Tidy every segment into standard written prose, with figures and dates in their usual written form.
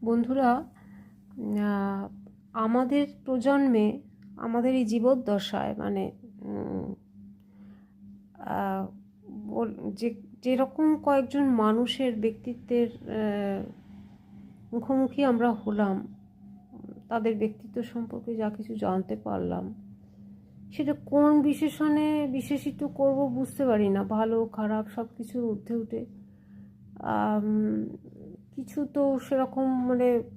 বন্ধুরা, আমাদের প্রজন্মে, আমাদের এই জীবদ্দশায় মানে যে যেরকম কয়েকজন মানুষের ব্যক্তিত্বের মুখোমুখি আমরা হলাম, তাদের ব্যক্তিত্ব সম্পর্কে যা কিছু জানতে পারলাম, সেটা কোন বিশেষিত করব বুঝতে পারি না। ভালো খারাপ সব কিছুর ঊর্ধ্বে উঠে কিছু তো সেরকম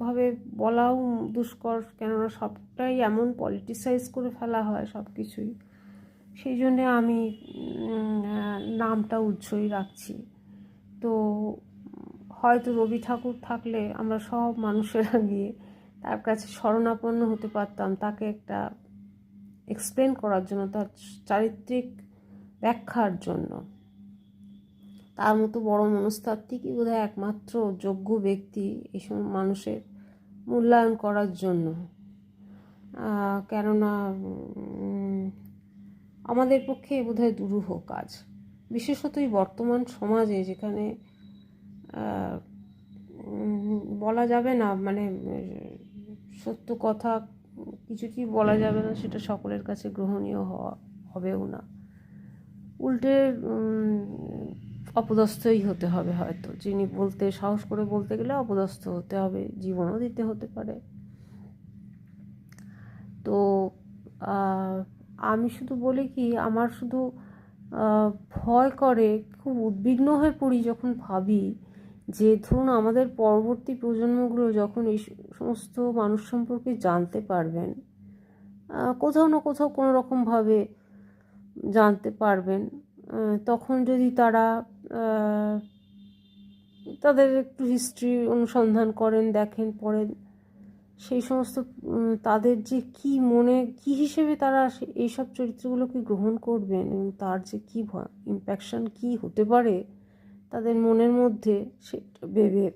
ভাবে বলাও দুষ্কর, কেননা সবটাই এমন পলিটিসাইজ করে ফেলা হয় সব কিছুই। সেই জন্যে আমি নামটা উজ্জ্বলই রাখছি। তো হয়তো রবি ঠাকুর থাকলে আমরা সব মানুষেরা গিয়ে তার কাছে শরণাপন্ন হতে পারতাম, তাকে একটা এক্সপ্লেন করার জন্য, তার চারিত্রিক ব্যাখ্যার জন্য। তার মতো বড় মনস্তাত্ত্বিকই বোধহয় একমাত্র যোগ্য ব্যক্তি এইসব মানুষের মূল্যায়ন করার জন্য। কেননা আমাদের পক্ষে বোধহয় দুরূহ কাজ, বিশেষত এই বর্তমান সমাজে, যেখানে বলা যাবে না, সত্য কথা কিছুতেই বলা যাবে না, সেটা সকলের কাছে গ্রহণীয় হবেও না। উল্টে অপদস্থই হতে হবে, হয়তো যিনি সাহস করে বলতে গেলে অপদস্থ হতে হবে, জীবনও দিতে হতে পারে। তো আমি শুধু বলি কি, আমার শুধু ভয় করে, খুব উদ্বিগ্ন হয়ে পড়ি যখন ভাবি যে ধরুন আমাদের পরবর্তী প্রজন্মগুলো যখন এই সমস্ত মানুষ সম্পর্কে জানতে পারবেন, কোথাও না কোথাও কোনো রকমভাবে জানতে পারবেন, তখন যদি তাদের একটু হিস্ট্রি অনুসন্ধান করেন, দেখেন, পড়েন, সেই সমস্ত তাদের যে কি মনে কি হিসেবে তারা এইসব চরিত্রগুলোকে গ্রহণ করবেন, এবং তার যে কি ইম্প্যাকশন কি হতে পারে তাদের মনের মধ্যে, সেটা ভেবে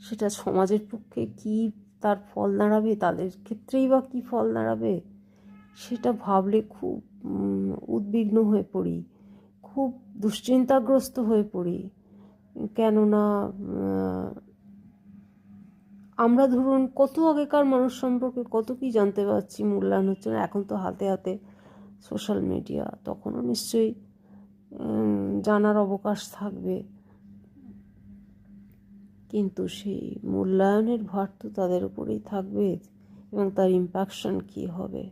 সেটা সমাজের পক্ষে কি তার ফল দাঁড়াবে, তাদের ক্ষেত্রেই বা কী ফল দাঁড়াবে, সেটা ভাবলে খুব উদ্বিগ্ন হয়ে পড়ি, খুব দুশ্চিন্তাগ্রস্ত হয়ে পড়ি। কেননা আমরা ধরুন কত আগেকার মানুষ সম্পর্কে কত কি জানতে পারছি, মূল্যায়ন হচ্ছে না। এখন তো হাতে হাতে সোশ্যাল মিডিয়া, তখনও নিশ্চয়ই জানার অবকাশ থাকবে, কিন্তু সেই মূল্যায়নের ভার তো তাদের উপরেই থাকবে, এবং তার ইম্প্যাকশন কী হবে।